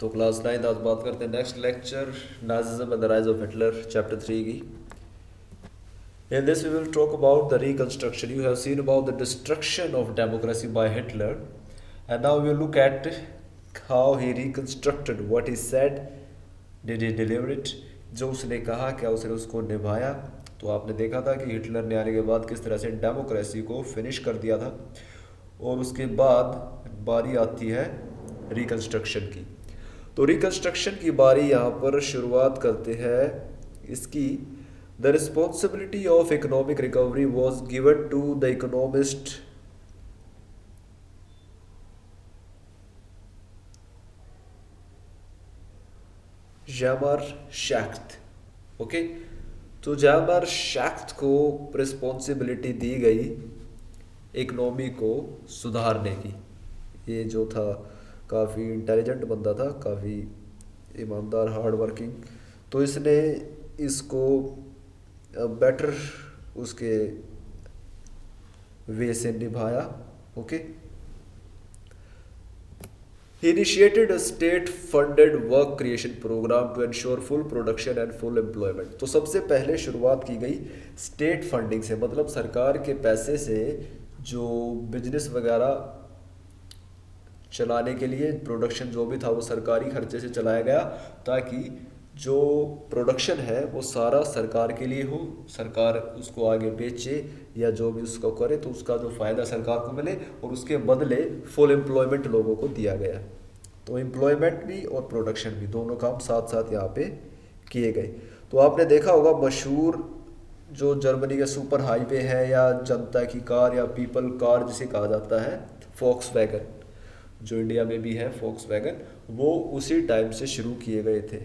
तो क्लास 9 आज बात करते हैं next lecture Nazism and the rise of Hitler chapter 3 की. In this we will talk about the reconstruction. You have seen about the destruction of democracy by Hitler, and now we will look at how he reconstructed what he said. Did he deliver it? जो उसने कहा क्या उसने उसको निभाया. तो आपने देखा था कि हिटलर ने आने के बाद किस तरह से डेमोक्रेसी को फिनिश कर दिया था, और उसके बाद बारी आती है रिकंस्ट्रक्शन की. तो रिकंस्ट्रक्शन की बारी यहाँ पर शुरुआत करते हैं इसकी. The responsibility of economic recovery was given to the economist Hjalmar Schacht. Okay, तो जैमर शैख्त को रिस्पॉन्सिबिलिटी दी गई इकोनॉमी को सुधारने की. ये जो था काफ़ी इंटेलिजेंट बंदा था, काफ़ी ईमानदार, हार्ड वर्किंग. तो इसने इसको बेटर उसके वे से निभाया. Okay, he initiated a state funded work creation programme to ensure full production and full employment. तो सबसे पहले शुरुआत की गई स्टेट फंडिंग से, मतलब सरकार के पैसे से जो बिजनेस वगैरह चलाने के लिए प्रोडक्शन जो भी था वो सरकारी खर्चे से चलाया गया, ताकि जो प्रोडक्शन है वो सारा सरकार के लिए हो, सरकार उसको आगे बेचे या जो भी उसको करे तो उसका जो फ़ायदा सरकार को मिले, और उसके बदले फुल एम्प्लॉयमेंट लोगों को दिया गया. तो एम्प्लॉयमेंट भी और प्रोडक्शन भी दोनों काम साथ साथ यहाँ पे किए गए. तो आपने देखा होगा मशहूर जो जर्मनी के सुपर हाईवे है या जनता की कार या पीपल कार जिसे कहा जाता है, वैगन, जो इंडिया में भी है वैगन, वो उसी टाइम से शुरू किए गए थे.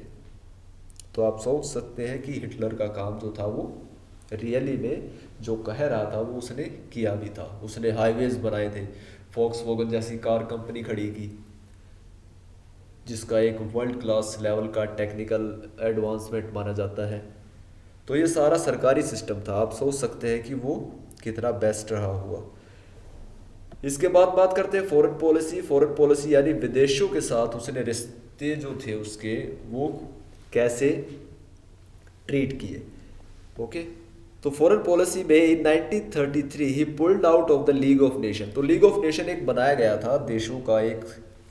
तो आप सोच सकते हैं कि हिटलर का काम जो था वो रियली में जो कह रहा था वो उसने किया भी था. उसने हाईवेज बनाए थे, वैगन जैसी कार कंपनी खड़ी की, जिसका एक वर्ल्ड क्लास लेवल का टेक्निकल एडवांसमेंट माना जाता है. तो ये सारा सरकारी सिस्टम था. आप सोच सकते हैं कि वो कितना बेस्ट रहा हुआ. इसके बाद बात करते हैं फॉरेन पॉलिसी. फॉरेन पॉलिसी यानी विदेशों के साथ उसने रिश्ते जो थे उसके वो कैसे ट्रीट किए. ओके, तो फॉरेन पॉलिसी में इन 1933 ही pulled out of the league of nation. तो लीग ऑफ नेशन एक बनाया गया था देशों का एक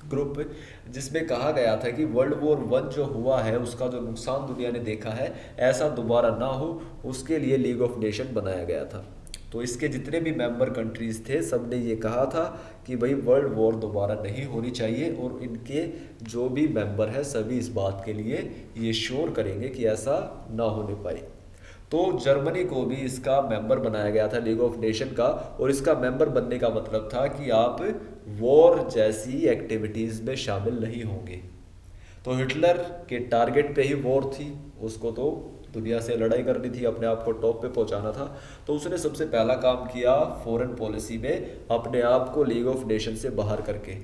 ग्रुप, जिसमें कहा गया था कि वर्ल्ड वॉर 1 जो हुआ है उसका जो नुकसान दुनिया ने देखा है ऐसा दोबारा ना हो, उसके लिए लीग ऑफ नेशन बनाया गया था. तो इसके जितने भी मेंबर कंट्रीज़ थे सब ने ये कहा था कि भाई वर्ल्ड वॉर दोबारा नहीं होनी चाहिए, और इनके जो भी मेंबर हैं सभी इस बात के लिए ये श्योर करेंगे कि ऐसा ना होने पाए. तो जर्मनी को भी इसका मेंबर बनाया गया था लीग ऑफ नेशन का, और इसका मेंबर बनने का मतलब था कि आप वॉर जैसी एक्टिविटीज़ में शामिल नहीं होंगे. तो हिटलर के टारगेट पे ही वॉर थी, उसको तो दुनिया से लड़ाई करनी थी, अपने आप को टॉप पे पहुंचाना था. तो उसने सबसे पहला काम किया फॉरेन पॉलिसी में अपने आप को लीग ऑफ नेशन से बाहर करके.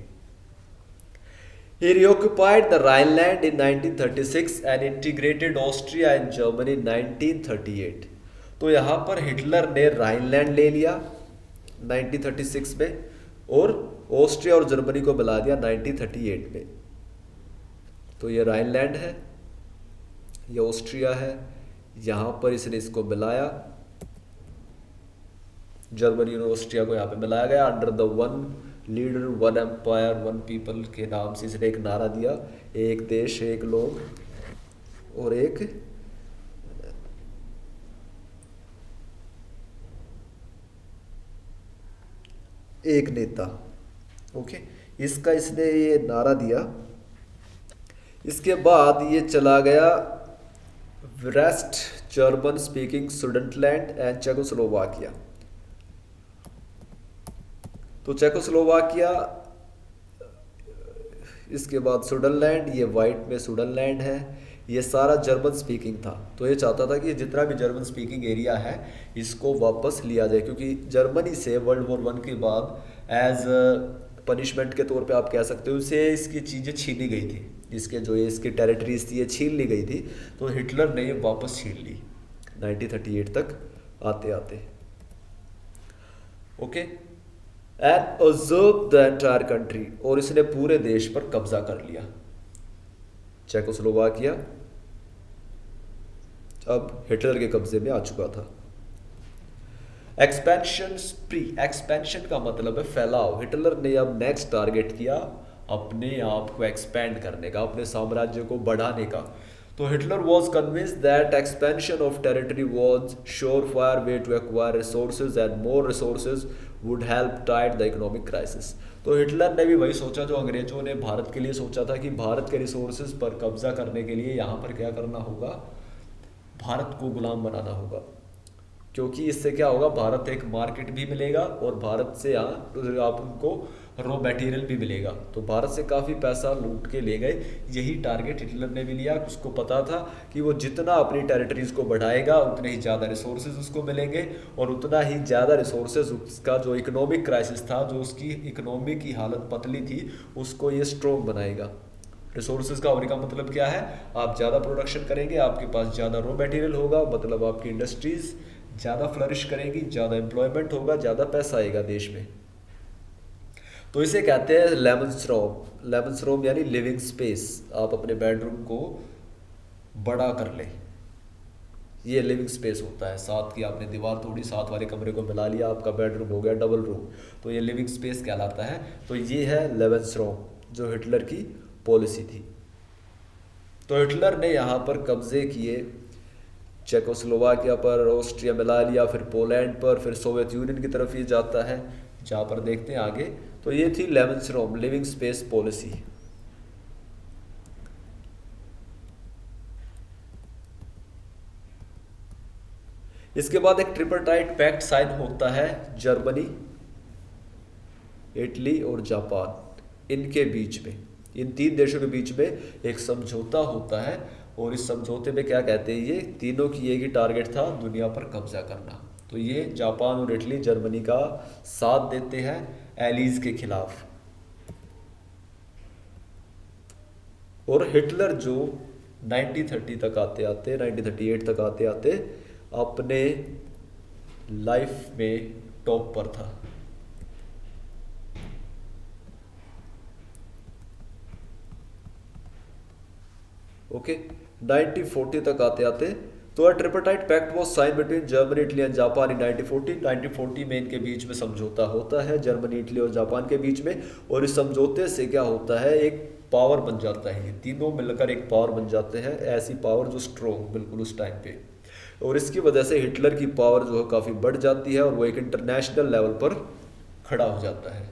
He reoccupied the Rhineland in 1936 and integrated Austria and Germany in 1938. तो यहाँ पर हिटलर ने राइनलैंड ले लिया 1936 में, और ऑस्ट्रिया और जर्मनी को मिला दिया 1938 में. तो ये राइनलैंड है, ये ऑस्ट्रिया है, यहाँ पर इसने इसको मिलाया, जर्मनी और ऑस्ट्रिया को यहाँ पे मिलाया गया under the one leader one empire one people के नाम से. इसने एक नारा दिया, एक देश एक लोग और एक नेता. ओके, इसका इसने ये नारा दिया. इसके बाद ये चला गया west German speaking Sudetenland and Czechoslovakia. तो चेकोस्लोवाकिया, इसके बाद सुडनलैंड, ये वाइट में सुडनलैंड है, ये सारा जर्मन स्पीकिंग था. तो ये चाहता था कि जितना भी जर्मन स्पीकिंग एरिया है इसको वापस लिया जाए, क्योंकि जर्मनी से वर्ल्ड वॉर 1 के बाद एज पनिशमेंट के तौर पे आप कह सकते हो उसे इसकी चीज़ें छीनी गई थी, इसके जो ये इसकी टेरिटरीज थी ये छीन ली गई थी. तो हिटलर ने ये वापस छीन ली 1938 तक आते आते. Okay, and absorb the entire country, और इसने पूरे देश पर कब्जा कर लिया. चेकोस्लोवाकिया अब हिटलर के कब्जे में आ चुका था। एक्सपेंशन स्प्री, एक्सपेंशन का मतलब है फैलाव। हिटलर ने अब नेक्स्ट टारगेट किया अपने आप को एक्सपेंड करने का, अपने साम्राज्य को बढ़ाने का। तो Hitler was convinced that expansion of territory was sure fire way to acquire resources and more resources would help tight the economic crisis. तो हिटलर ने भी वही सोचा जो अंग्रेजों ने भारत के लिए सोचा था कि भारत के रिसोर्सेज पर कब्जा करने के लिए यहाँ पर क्या करना होगा, भारत को गुलाम बनाना होगा। क्योंकि इससे क्या होगा, भारत एक मार्केट भी मिलेगा और भारत से यहाँ आप उनको रॉ मटेरियल भी मिलेगा। तो भारत से काफ़ी पैसा लूट के ले गए। यही टारगेट हिटलर ने भी लिया। उसको पता था कि वो जितना अपनी टेरिटरीज को बढ़ाएगा उतने ही ज़्यादा रिसोर्सेज उसको मिलेंगे और उतना ही ज़्यादा रिसोर्सेज उसका जो इकोनॉमिक क्राइसिस था, जो उसकी इकोनॉमी की हालत पतली थी, उसको ये स्ट्रॉन्ग बनाएगा। रिसोर्सेज का होने का मतलब क्या है, आप ज़्यादा प्रोडक्शन करेंगे, आपके पास ज़्यादा रॉ मटेरियल होगा, मतलब आपकी इंडस्ट्रीज ज़्यादा फ्लरिश करेगी, ज़्यादा एम्प्लॉयमेंट होगा, ज़्यादा पैसा आएगा देश में। तो इसे कहते हैं लेमन्सरोम। लेमन्सरोम यानी लिविंग स्पेस। आप अपने बेडरूम को बड़ा कर लें, ये लिविंग स्पेस होता है। साथ की आपने दीवार तोड़ी, साथ वाले कमरे को मिला लिया, आपका बेडरूम हो गया डबल रूम, तो ये लिविंग स्पेस कहलाता है। तो ये है लेमन्सरोम, जो हिटलर की पॉलिसी थी। तो हिटलर ने यहाँ पर कब्जे किए, चेकोस्लोवाकिया पर, ऑस्ट्रिया मिला लिया, फिर पोलैंड पर, फिर सोवियत यूनियन की तरफ ये जाता है, जहाँ पर देखते हैं आगे। तो ये थी लेमन्सरोम लिविंग स्पेस पॉलिसी। इसके बाद एक ट्रिपरटाइट पैक्ट साइन होता है जर्मनी, इटली और जापान, इनके बीच में, इन तीन देशों के बीच में एक समझौता होता है। और इस समझौते में क्या कहते हैं, ये तीनों की एक ही टारगेट था, दुनिया पर कब्जा करना। तो ये जापान और इटली जर्मनी का साथ देते हैं एलीज के खिलाफ। और हिटलर जो 1930 तक आते आते 1938 तक आते आते अपने लाइफ में टॉप पर था। ओके 1940 तक आते आते तो a tripartite pact was sign between Germany, Italy and Japan in 1940 में इनके बीच में समझौता होता है, जर्मनी, इटली और जापान के बीच में। और इस समझौते से क्या होता है, एक पावर बन जाता है, ये तीनों मिलकर एक पावर बन जाते हैं, ऐसी पावर जो स्ट्रॉन्ग बिल्कुल उस टाइम पे। और इसकी वजह से हिटलर की पावर जो है काफ़ी बढ़ जाती है और वो एक इंटरनेशनल लेवल पर खड़ा हो जाता है।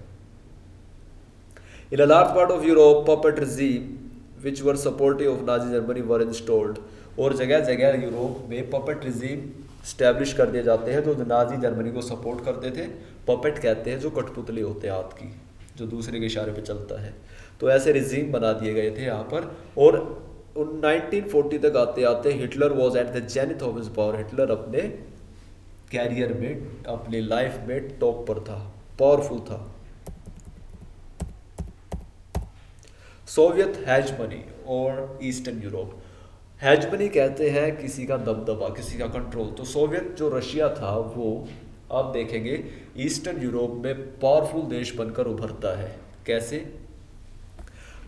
In a large part of Europe puppet regime which were supportive of Nazi Germany were installed। और जगह जगह यूरोप में पपेट regime स्टैब्लिश कर दिए जाते हैं जो नाजी जर्मनी को सपोर्ट करते थे। पपेट कहते हैं जो कठपुतली होते हैं हाथ की, जो दूसरे के इशारे पे चलता है। तो ऐसे रिजीम बना दिए गए थे यहाँ पर। और 1940 तक आते आते Hitler was at the zenith of his power. Hitler अपने कैरियर में, अपने लाइफ में टॉप पर था, पावरफुल था। सोवियत हेजमनी और ईस्टर्न यूरोप। हेजमनी कहते हैं किसी का दबदबा, किसी का कंट्रोल। तो सोवियत जो रशिया था वो आप देखेंगे ईस्टर्न यूरोप में पावरफुल देश बनकर उभरता है। कैसे?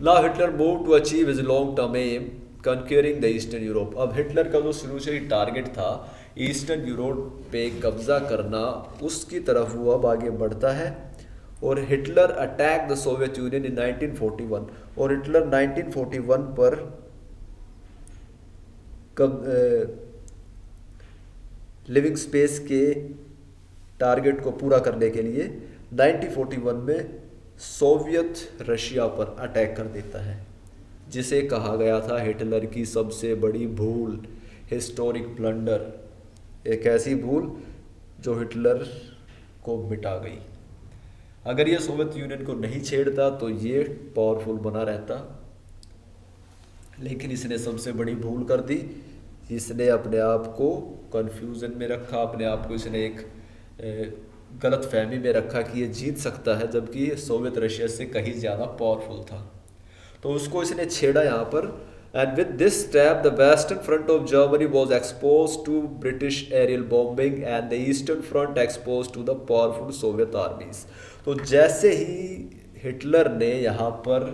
Now Hitler move to achieve his long term aim conquering the eastern Europe. अब हिटलर का जो शुरू से ही टारगेट था ईस्टर्न यूरोप पे कब्जा करना, उसकी तरफ वो अब आगे बढ़ता है। और Hitler attack the Soviet Union in 1941। और हिटलर 1941 पर लिविंग स्पेस के टारगेट को पूरा करने के लिए 1941 में सोवियत रशिया पर अटैक कर देता है, जिसे कहा गया था हिटलर की सबसे बड़ी भूल, हिस्टोरिक ब्लंडर। एक ऐसी भूल जो हिटलर को मिटा गई। अगर ये सोवियत यूनियन को नहीं छेड़ता तो ये पावरफुल बना रहता, लेकिन इसने सबसे बड़ी भूल कर दी। इसने अपने आप को कंफ्यूजन में रखा, अपने आप को इसने एक गलत फहमी में रखा कि ये जीत सकता है, जबकि सोवियत रशिया से कहीं ज़्यादा पावरफुल था। तो उसको इसने छेड़ा यहाँ पर। And with this step the western front of Germany was expose to British aerial bombing and the eastern front expose to the powerful Soviet armies. तो जैसे ही हिटलर ने यहाँ पर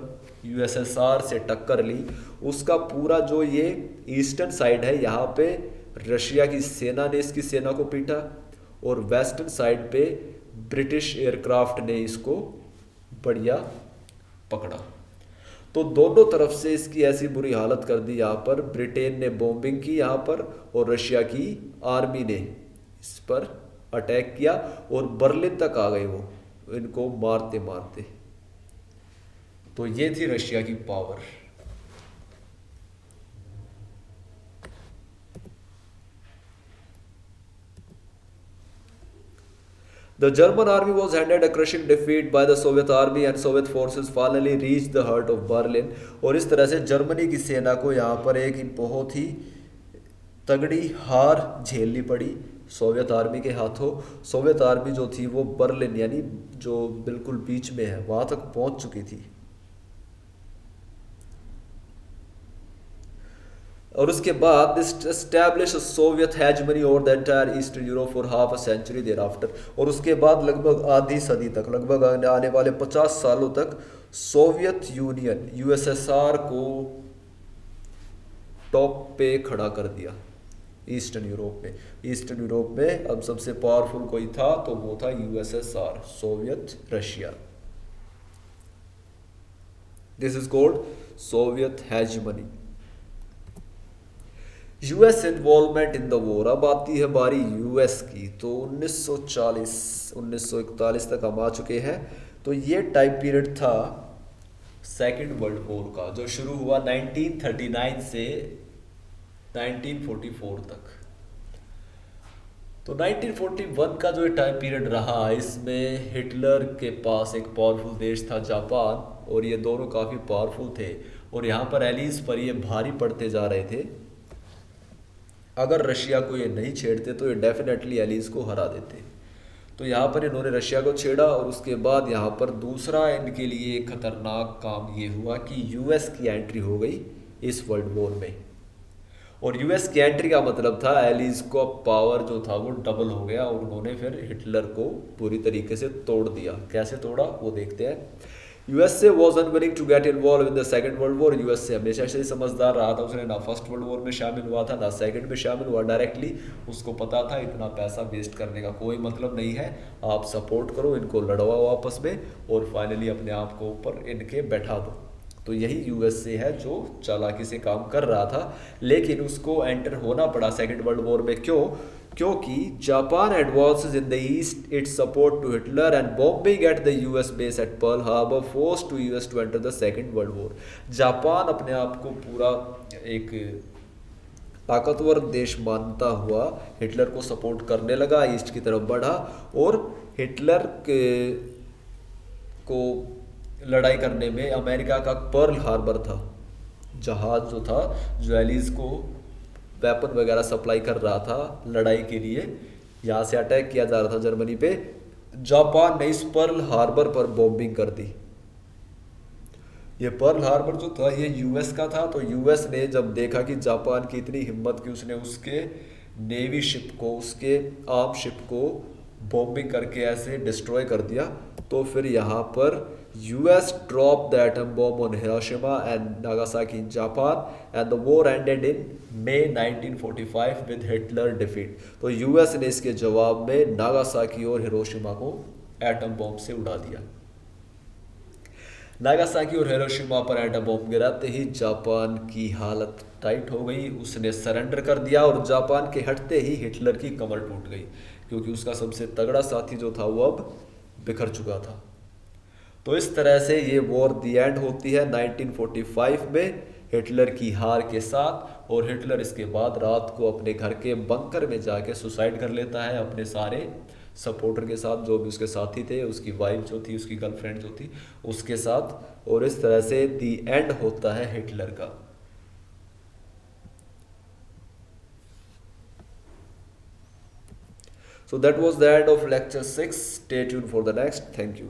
यूएसएसआर से टक्कर ली, उसका पूरा जो ये ईस्टर्न साइड है यहाँ पे रशिया की सेना ने इसकी सेना को पीटा, और वेस्टर्न साइड पे ब्रिटिश एयरक्राफ्ट ने इसको बढ़िया पकड़ा। तो दोनों तरफ से इसकी ऐसी बुरी हालत कर दी यहाँ पर, ब्रिटेन ने बॉम्बिंग की यहाँ पर और रशिया की आर्मी ने इस पर अटैक किया और बर्लिन तक आ गए वो इनको मारते मारते। तो ये थी रशिया की power. The German army was handed a crushing defeat by the Soviet army and Soviet forces finally reached the heart of Berlin। और इस तरह से जर्मनी की सेना को यहाँ पर एक बहुत ही तगड़ी हार झेलनी पड़ी सोवियत आर्मी के हाथों। सोवियत आर्मी जो थी वो बर्लिन यानी जो बिल्कुल बीच में है वहाँ तक पहुँच चुकी थी। और उसके बाद establish Soviet hegemony over the entire eastern Europe for half a century thereafter. और उसके बाद लगभग आधी सदी तक, लगभग आने वाले 50 सालों तक सोवियत यूनियन यूएसएसआर को टॉप पे खड़ा कर दिया ईस्टर्न यूरोप में। ईस्टर्न यूरोप में अब सबसे पावरफुल कोई था तो वो था USSR, Soviet Russia. This is called Soviet hegemony. US involvement in the war. अब आती है बारी यूएस की। तो 1940 1941 तक हम आ चुके हैं। तो ये टाइम पीरियड था सेकेंड वर्ल्ड वॉर का, जो शुरू हुआ 1939 से 1944 तक। तो 1941 का जो टाइम पीरियड रहा, इसमें हिटलर के पास एक पावरफुल देश था जापान, और ये दोनों काफ़ी पावरफुल थे और यहाँ पर एलीज पर ये भारी पड़ते जा रहे थे। अगर रशिया को ये नहीं छेड़ते तो ये डेफिनेटली एलीज को हरा देते। तो यहाँ पर इन्होंने रशिया को छेड़ा और उसके बाद यहाँ पर दूसरा इनके लिए खतरनाक काम ये हुआ कि यूएस की एंट्री हो गई इस वर्ल्ड वॉर में। और यूएस की एंट्री का मतलब था एलीज को पावर जो था वो डबल हो गया और उन्होंने फिर हिटलर को पूरी तरीके से तोड़ दिया। कैसे तोड़ा वो देखते हैं। USA was unwilling to get involve in the second world war. USA हमेशा से ही समझदार रहा था, उसने ना फर्स्ट वर्ल्ड वॉर में शामिल हुआ था ना सेकंड में शामिल हुआ डायरेक्टली। उसको पता था इतना पैसा वेस्ट करने का कोई मतलब नहीं है, आप सपोर्ट करो, इनको लड़वाओ आपस में और फाइनली अपने आप को ऊपर इनके बैठा दो। तो यही यूएसए है जो चालाकी से काम कर रहा था, लेकिन उसको एंटर होना पड़ा सेकंड वर्ल्ड वॉर में। क्यों? क्योंकि Japan advances in the east its support to Hitler and bombing at the US base at Pearl Harbor force to US to enter the second world war. Japan अपने आप को पूरा एक ताकतवर देश मानता हुआ हिटलर को सपोर्ट करने लगा, ईस्ट की तरफ बढ़ा और हिटलर को लड़ाई करने में अमेरिका का पर्ल हार्बर था जहाज जो था, जो एलीज को वेपन वगैरह सप्लाई कर रहा था लड़ाई के लिए, यहाँ से अटैक किया जा रहा था जर्मनी पे। जापान ने इस पर्ल हार्बर पर बॉम्बिंग कर दी। ये पर्ल हार्बर जो था ये यूएस का था। तो यूएस ने जब देखा कि जापान की इतनी हिम्मत कि उसने उसके नेवी शिप को, उसके आर्म शिप को बॉम्बिंग करके ऐसे डिस्ट्रॉय कर दिया, तो फिर यहाँ पर US dropped the atom bomb on Hiroshima and Nagasaki in Japan and the war ended in May 1945 with Hitler defeat। तो US ने इसके जवाब में नागासाकी और हिरोशिमा को एटम बॉम्ब से उड़ा दिया। नागासाकी और हिरोशिमा पर एटम बॉम्ब गिराते ही जापान की हालत टाइट हो गई, उसने सरेंडर कर दिया और जापान के हटते ही हिटलर की कमर टूट गई, क्योंकि उसका सबसे तगड़ा साथी जो था वो अब बिखर चुका था। तो इस तरह से ये वॉर दी एंड होती है 1945 में हिटलर की हार के साथ। और हिटलर इसके बाद रात को अपने घर के बंकर में जाके सुसाइड कर लेता है अपने सारे सपोर्टर के साथ, जो भी उसके साथी थे, उसकी वाइफ जो थी, उसकी गर्लफ्रेंड जो थी उसके साथ। और इस तरह से दी एंड होता है हिटलर का। So that was the end of lecture 6. Stay tuned for the next. Thank you.